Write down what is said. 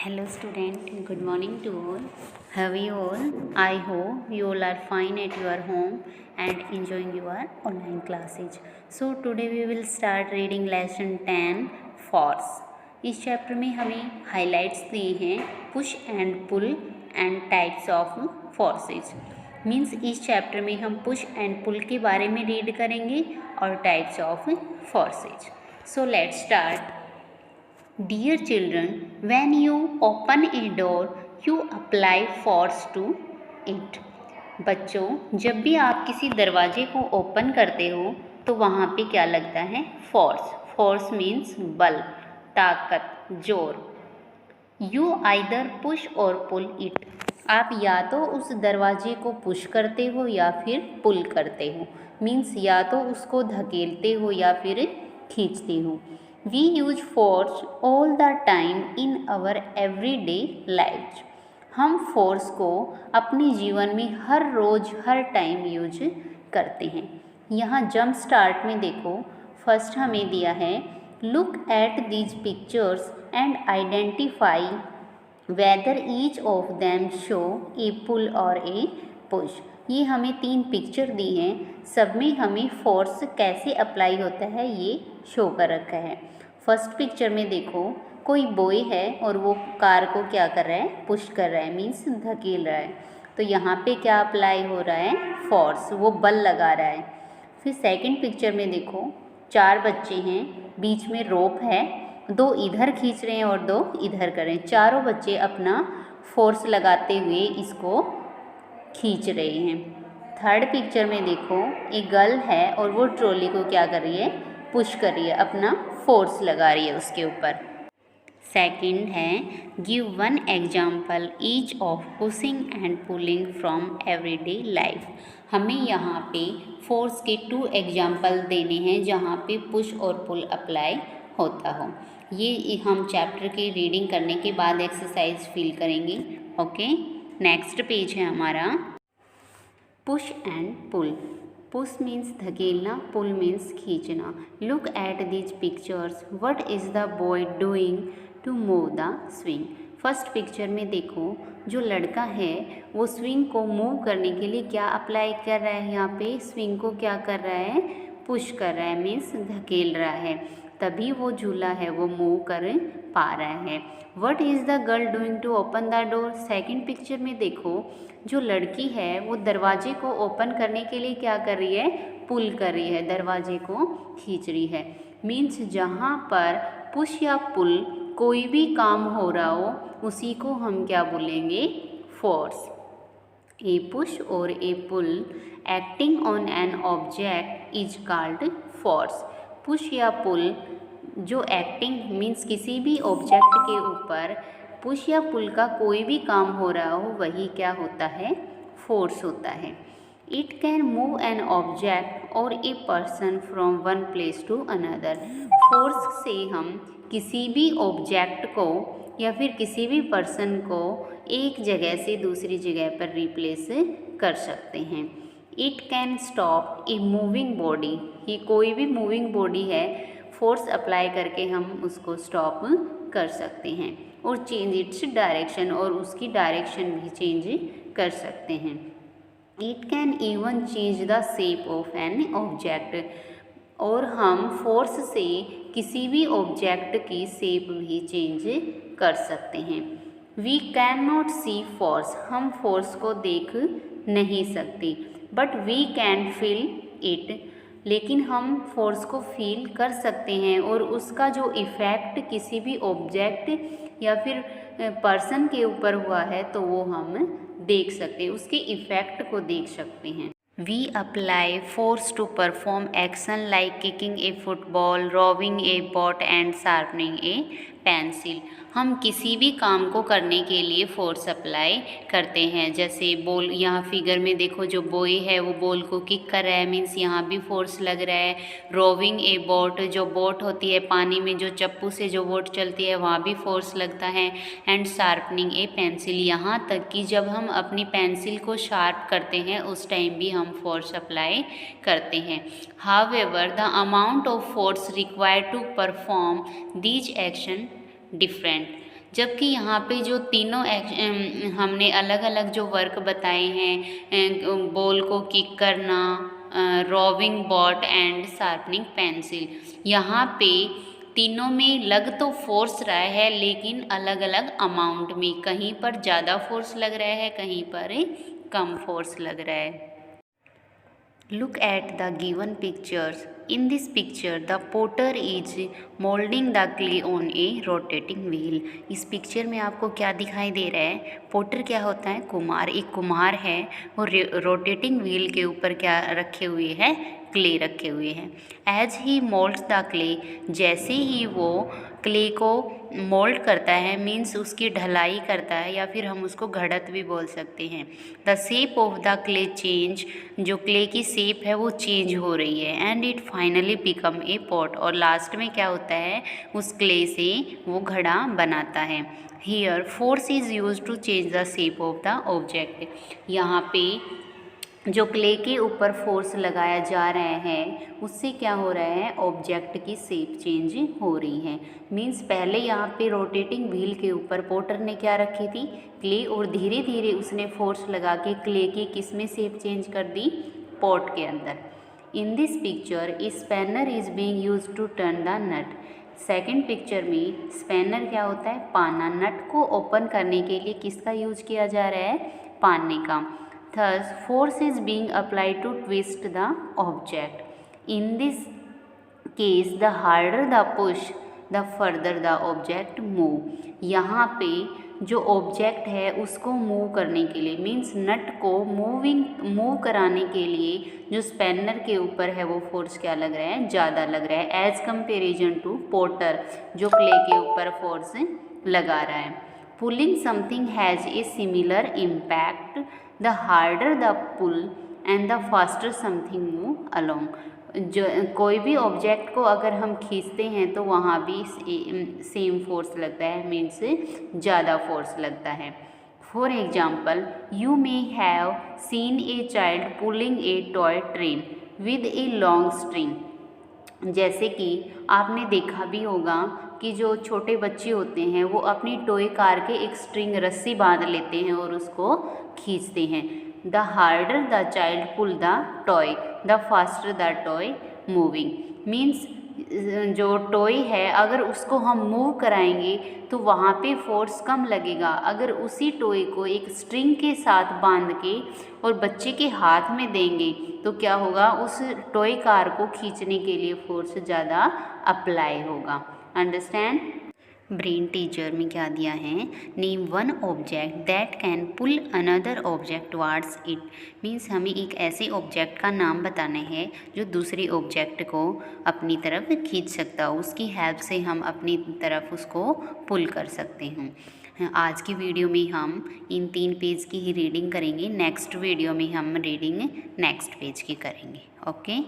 Hello student, good morning to all. How are you all? I hope you all are fine at your home and enjoying your online classes. So today we will start reading lesson 10 force. इस chapter में हमें highlights दिए हैं push and pull and types of forces. Means इस chapter में हम push and पुल के बारे में रीड करेंगे और types of forces. So let's start. Dear children, when you open a door, you apply force to it. बच्चों, जब भी आप किसी दरवाजे को ओपन करते हो तो वहाँ पे क्या लगता है? फोर्स. फोर्स मीन्स बल, ताकत, जोर. यू आइदर पुश और पुल इट. आप या तो उस दरवाजे को पुश करते हो या फिर पुल करते हो. मीन्स या तो उसको धकेलते हो या फिर खींचते हो. We use force all the time in our everyday lives. हम फोर्स को अपने जीवन में हर रोज़ हर टाइम यूज करते हैं. यहाँ जंप स्टार्ट में देखो, फर्स्ट हमें दिया है look at these pictures and identify whether each of them show a pull or a push. ये हमें 3 पिक्चर दी हैं, सब में हमें फोर्स कैसे अप्लाई होता है ये शो कर रखा है. फर्स्ट पिक्चर में देखो, कोई बॉय है और वो कार को क्या कर रहा है? पुश कर रहा है, मीन्स धकेल रहा है. तो यहाँ पे क्या अप्लाई हो रहा है? फोर्स, वो बल लगा रहा है. फिर सेकंड पिक्चर में देखो, 4 बच्चे हैं, बीच में रोप है, 2 इधर खींच रहे हैं और 2 इधर कर रहे हैं. चारों बच्चे अपना फोर्स लगाते हुए इसको खींच रहे हैं. थर्ड पिक्चर में देखो, एक गर्ल है और वो ट्रॉली को क्या कर रही है? पुश कर रही है, अपना फोर्स लगा रही है उसके ऊपर. सेकंड है give one example each of pushing and pulling from everyday life. हमें यहाँ पे फोर्स के 2 एग्जाम्पल देने हैं जहाँ पे पुश और पुल अप्लाई होता हो. ये हम चैप्टर की रीडिंग करने के बाद एक्सरसाइज फील करेंगे. ओके, नेक्स्ट पेज है हमारा push and pull. Push means धकेलना, पुल मीन्स खींचना. Look at these pictures, what is the boy doing to move the swing. First picture में देखो, जो लड़का है वो स्विंग को मूव करने के लिए क्या अप्लाई कर रहा है? यहाँ पे स्विंग को क्या कर रहा है? पुश कर रहा है, मीन्स धकेल रहा है, तभी वो झूला है वो मूव कर पा रहा है. What is the girl doing to open the door. Second picture में देखो, जो लड़की है वो दरवाजे को ओपन करने के लिए क्या कर रही है? पुल कर रही है, दरवाजे को खींच रही है. मीन्स जहाँ पर पुश या पुल कोई भी काम हो रहा हो उसी को हम क्या बोलेंगे? Force. A push or a pull acting on an object is called force. Push या पुल जो एक्टिंग मीन्स किसी भी ऑब्जेक्ट के ऊपर पुश या पुल का कोई भी काम हो रहा हो वही क्या होता है? फोर्स होता है. It can move an object or a person from one place to another. Force से हम किसी भी ऑब्जेक्ट को या फिर किसी भी पर्सन को एक जगह से दूसरी जगह पर रिप्लेस कर सकते हैं. It can stop a moving body. ये कोई भी मूविंग बॉडी है, फोर्स अप्लाई करके हम उसको स्टॉप कर सकते हैं और चेंज इट्स डायरेक्शन, और उसकी डायरेक्शन भी चेंज कर सकते हैं. It can even change the shape of N object. और हम फोर्स से किसी भी ऑब्जेक्ट की शेप भी चेंज कर सकते हैं. We can not see force. हम फोर्स को देख नहीं सकते, but we can feel it. लेकिन हम फोर्स को फील कर सकते हैं और उसका जो इफ़ेक्ट किसी भी ऑब्जेक्ट या फिर पर्सन के ऊपर हुआ है तो वो हम देख सकते हैं, उसके इफ़ेक्ट को देख सकते हैं. We apply force to perform action like kicking a football, rowing a boat and sharpening a pencil. हम किसी भी काम को करने के लिए फोर्स अप्लाई करते हैं. जैसे बॉल, यहाँ फिगर में देखो, जो बॉय है वो बॉल को किक कर रहा है, मीन्स यहाँ भी फोर्स लग रहा है. रोविंग ए बोट, जो बोट होती है पानी में, जो चप्पू से जो बोट चलती है वहाँ भी फोर्स लगता है. एंड शार्पनिंग ए पेंसिल, यहाँ तक कि जब हम अपनी पेंसिल को शार्प करते हैं उस टाइम भी हम फोर्स अप्लाई करते हैं. However the amount of force required to perform these action different. जबकि यहाँ पे जो तीनों हमने अलग अलग जो वर्क बताए हैं, बॉल को किक करना, rowing boat and sharpening pencil, यहाँ पे तीनों में लग तो फोर्स रहा है लेकिन अलग अलग अमाउंट में, कहीं पर ज़्यादा फोर्स लग रहा है, कहीं पर कम फोर्स लग रहा है। Look at the given pictures. In this picture, the potter is molding the clay on a rotating wheel. इस पिक्चर में आपको क्या दिखाई दे रहा है? पोटर क्या होता है? कुम्हार। एक कुम्हार है, वो रोटेटिंग व्हील के ऊपर क्या रखे हुए हैं? क्ले रखे हुए हैं। As he moulds the clay, जैसे ही वो क्ले को मोल्ड करता है, मीन्स उसकी ढलाई करता है, या फिर हम उसको घड़त भी बोल सकते हैं। The shape of the clay change, जो क्ले की शेप है वो चेंज हो रही है। And it finally become a pot, और लास्ट में क्या होता है? उस क्ले से वो घड़ा बनाता है। Here force is use to change the shape of the object, यहाँ पे जो क्ले के ऊपर फोर्स लगाया जा रहा है उससे क्या हो रहा है? ऑब्जेक्ट की शेप चेंज हो रही है। मीन्स पहले यहाँ पे रोटेटिंग व्हील के ऊपर पोटर ने क्या रखी थी? क्ले, और धीरे धीरे उसने फोर्स लगा के क्ले की किस में शेप चेंज कर दी? पॉट के अंदर। In this picture spanner is being used to turn the nut. Second picture में स्पैनर क्या होता है? पाना। नट को ओपन करने के लिए किसका यूज किया जा रहा है? पाने का। Thus, force is being applied to twist the object. In this case, the harder the push, the further the object move. यहाँ पे जो ऑब्जेक्ट है उसको मूव करने के लिए, मीन्स नट को मूव कराने के लिए जो स्पैनर के ऊपर है वो फोर्स क्या लग रहा है? ज़्यादा लग रहा है, एज कंपेरिजन टू पोटर जो क्ले के ऊपर फोर्स लगा रहा है। Pulling something has a similar impact, the harder the pull and the faster something move along. जो कोई भी ऑब्जेक्ट को अगर हम खींचते हैं तो वहाँ भी सेम फोर्स लगता है, मीन्स ज़्यादा फोर्स लगता है। For example, you may have seen a child pulling a toy train with a long string. जैसे कि आपने देखा भी होगा कि जो छोटे बच्चे होते हैं वो अपनी टॉय कार के एक स्ट्रिंग रस्सी बांध लेते हैं और उसको खींचते हैं। The harder the child pull the toy, the faster the toy moving. Means जो टॉय है अगर उसको हम मूव कराएंगे तो वहाँ पे फोर्स कम लगेगा। अगर उसी टॉय को एक स्ट्रिंग के साथ बांध के और बच्चे के हाथ में देंगे तो क्या होगा? उस टॉय कार को खींचने के लिए फोर्स ज़्यादा अप्लाई होगा। अंडरस्टैंड? ब्रेन टीचर में क्या दिया है? Name one object that can pull another object towards it. Means हमें एक ऐसे ऑब्जेक्ट का नाम बताना है जो दूसरे ऑब्जेक्ट को अपनी तरफ खींच सकता हो, उसकी हेल्प से हम अपनी तरफ उसको पुल कर सकते हैं। आज की वीडियो में हम इन 3 पेज की ही रीडिंग करेंगे, नेक्स्ट वीडियो में हम रीडिंग नेक्स्ट पेज की करेंगे। ओके।